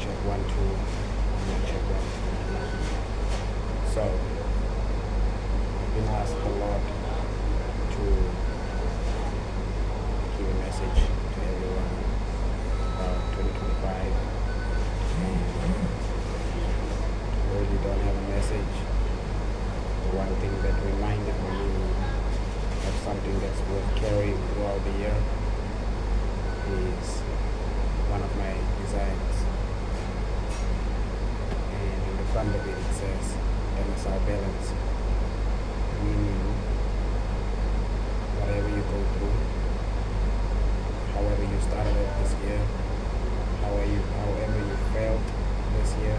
check 1, 2, mic check 1, 2. So I've been asked a lot to give a message to everyone about 2025. I really don't have a message. The one thing that reminded me of something that's worth carrying throughout the year is one of my designs. And in the front of it, it says MSR balance, meaning whatever you go through, however you started off this year, however you felt this year,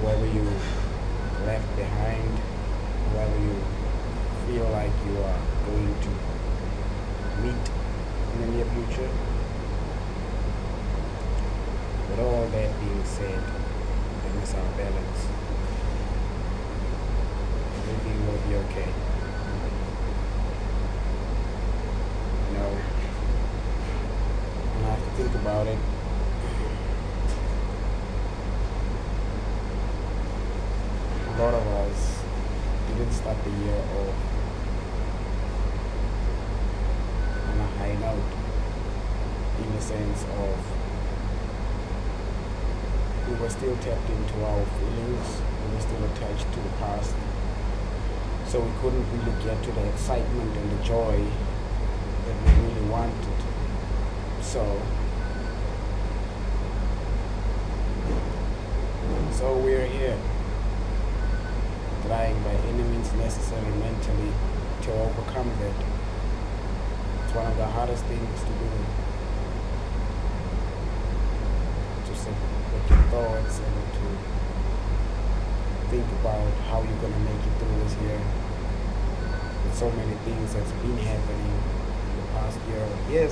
whoever you left behind, whoever you feel like you are going to meet in the near future. With all that being said, there is our balance. Everything will be okay. You know, and I have to think about it. A lot of us didn't start the year off on a high note, in the sense of we were still tapped into our feelings, we were still attached to the past, so we couldn't really get to the excitement and the joy that we really wanted. So we're here, trying by any means necessary mentally to overcome that. It's one of the hardest things to do. To sit with your thoughts and to think about how you're going to make it through this year. With so many things that's been happening in the past year. Yes,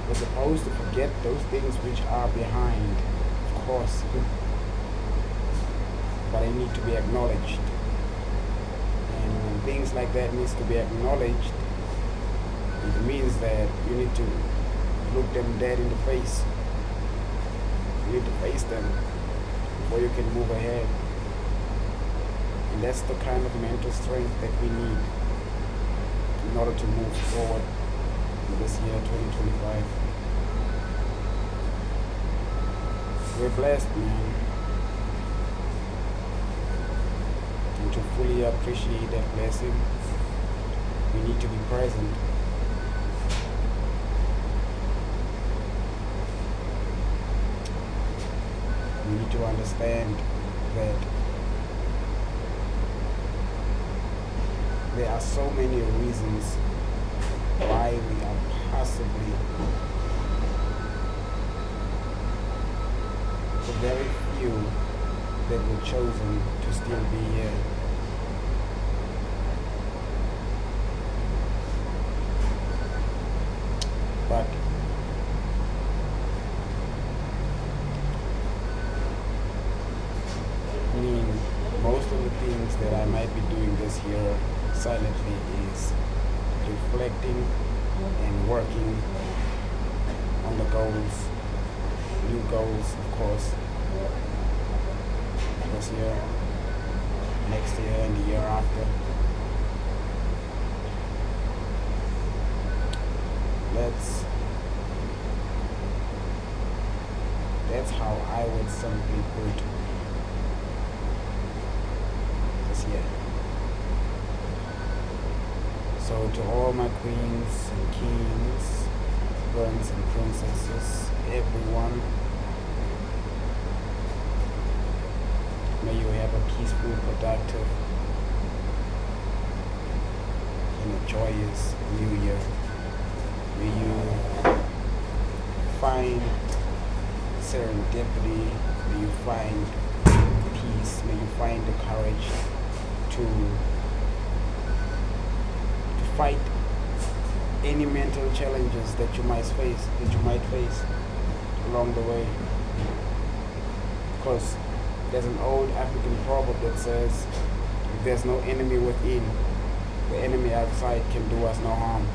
we're supposed to forget those things which are behind, of course. But they need to be acknowledged. And when things like that needs to be acknowledged, it means that you need to look them dead in the face. You need to face them before you can move ahead. And that's the kind of mental strength that we need in order to move forward in this year 2025. We're blessed, man. To fully appreciate that blessing, we need to be present. We need to understand that there are so many reasons why we are possibly the very few that were chosen to still be here. But I mean, most of the things that I might be doing this year silently is reflecting and working on the goals, new goals, of course, this year, next year, and the year after. That's how I would simply put this year. So to all my queens and kings, princes and princesses, everyone, may you have a peaceful, productive, and a joyous new year. May you find serendipity, may you find peace, may you find the courage to fight any mental challenges that you might face along the way. Because there's an old African proverb that says, if there's no enemy within, the enemy outside can do us no harm.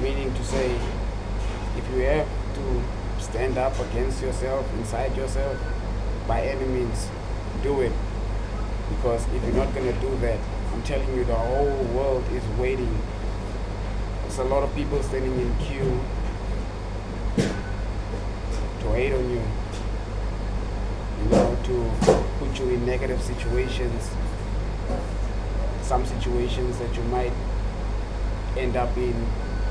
Meaning to say, if you have to stand up against yourself, inside yourself, by any means, do it. Because if you're not going to do that, I'm telling you, the whole world is waiting. There's a lot of people standing in queue to hate on you, to put you in negative situations, some situations that you might end up in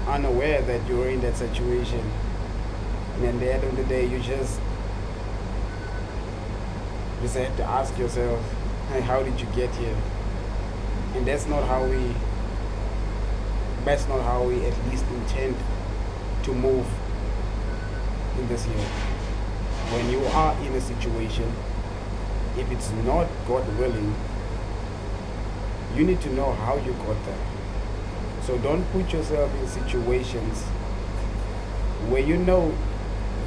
unaware that you're in that situation. And at the end of the day, you just have to ask yourself, hey, how did you get here? And that's not how we at least intend to move in this year. When you are in a situation, if it's not God willing, you need to know how you got there. So don't put yourself in situations where you know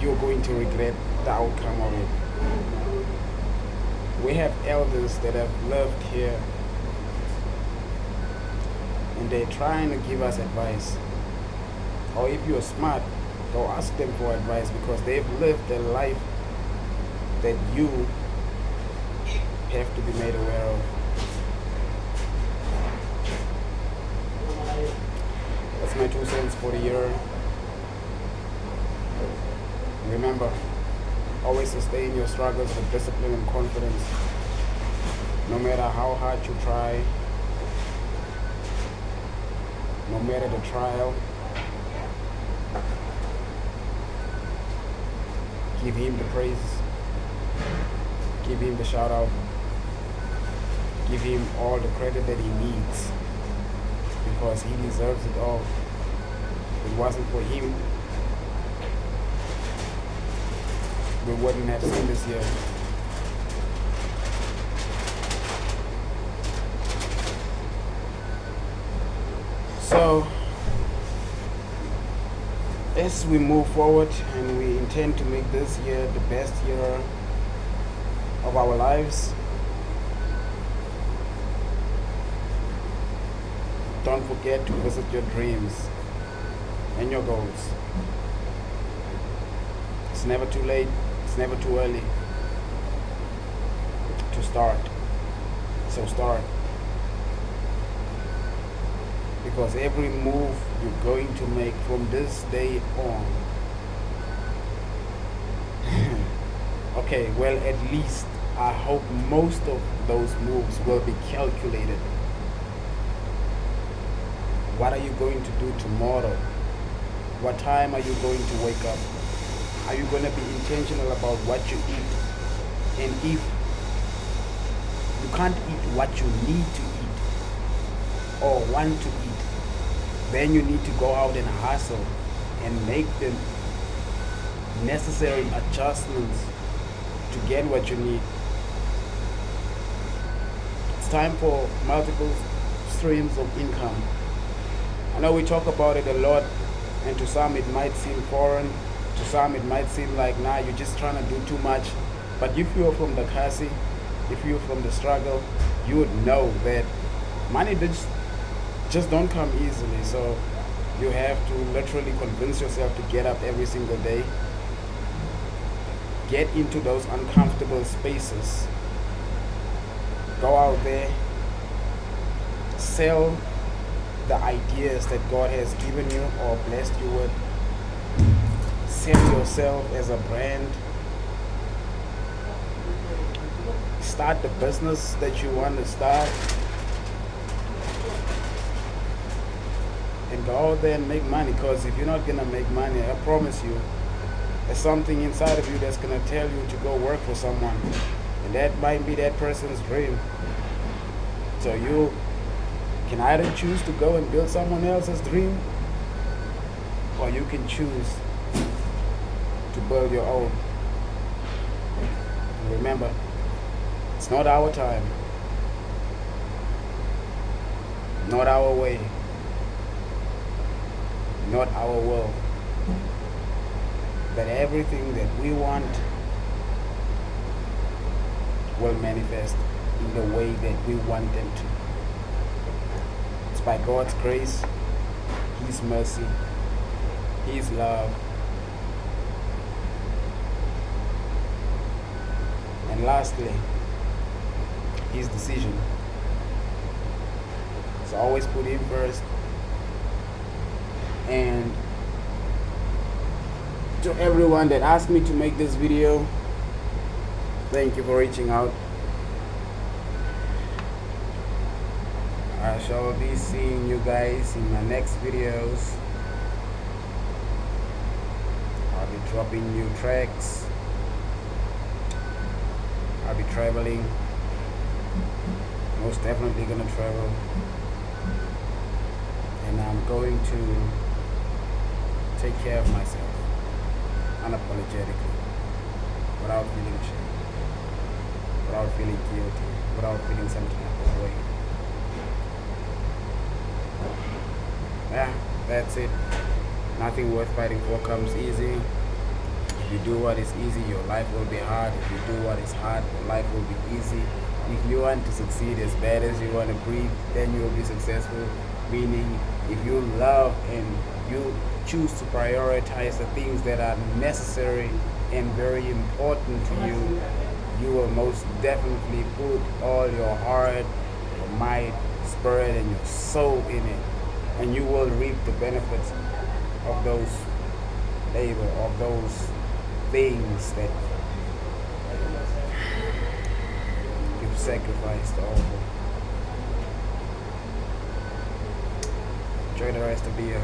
you're going to regret the outcome of it. We have elders that have lived here and they're trying to give us advice. Or if you're smart, go ask them for advice, because they've lived a life that you have to be made aware of. That's my 2 cents for the year. Remember, always sustain your struggles with discipline and confidence. No matter how hard you try, no matter the trial, give him the praise, give him the shout out, give him all the credit that he needs, because he deserves it all. If it wasn't for him, we wouldn't have seen this year. So, as we move forward and we intend to make this year the best year of our lives, don't forget to visit your dreams and your goals. It's never too late, it's never too early to start. So start. Because every move you're going to make from this day on, okay, well, at least I hope most of those moves will be calculated. What are you going to do tomorrow? What time are you going to wake up? Are you going to be intentional about what you eat? And if you can't eat what you need to eat or want to eat, then you need to go out and hustle and make the necessary adjustments to get what you need. It's time for multiple streams of income. I know we talk about it a lot, and to some it might seem foreign, to some it might seem like, nah, you're just trying to do too much. But if you're from the Kasi, if you're from the struggle, you would know that money just don't come easily. So you have to literally convince yourself to get up every single day, get into those uncomfortable spaces, go out there, sell the ideas that God has given you or blessed you with, sell yourself as a brand, start the business that you want to start, and go out there and make money. Because if you're not gonna make money, I promise you, there's something inside of you that's gonna tell you to go work for someone, and that might be that person's dream. So you can either choose to go and build someone else's dream, or you can choose to build your own. And remember, it's not our time, not our way, not our will, that everything that we want will manifest in the way that we want them to. It's by God's grace, His mercy, His love, And lastly, his decision. So always put him first. And to everyone that asked me to make this video, thank you for reaching out. I shall be seeing you guys in my next videos. I'll be dropping new tracks. I'll be traveling. Most definitely gonna travel. And I'm going to take care of myself unapologetically, without feeling ashamed, without feeling guilty, without feeling some type of way. Yeah, that's it. Nothing worth fighting for comes easy. If you do what is easy, your life will be hard. If you do what is hard, your life will be easy. If you want to succeed as bad as you want to breathe, then you will be successful. Meaning, if you love and you choose to prioritize the things that are necessary and very important to you, you will most definitely put all your heart, your might, spirit, and your soul in it. And you will reap the benefits of those labor, of those things that you've sacrificed over. Enjoy the rest of the year.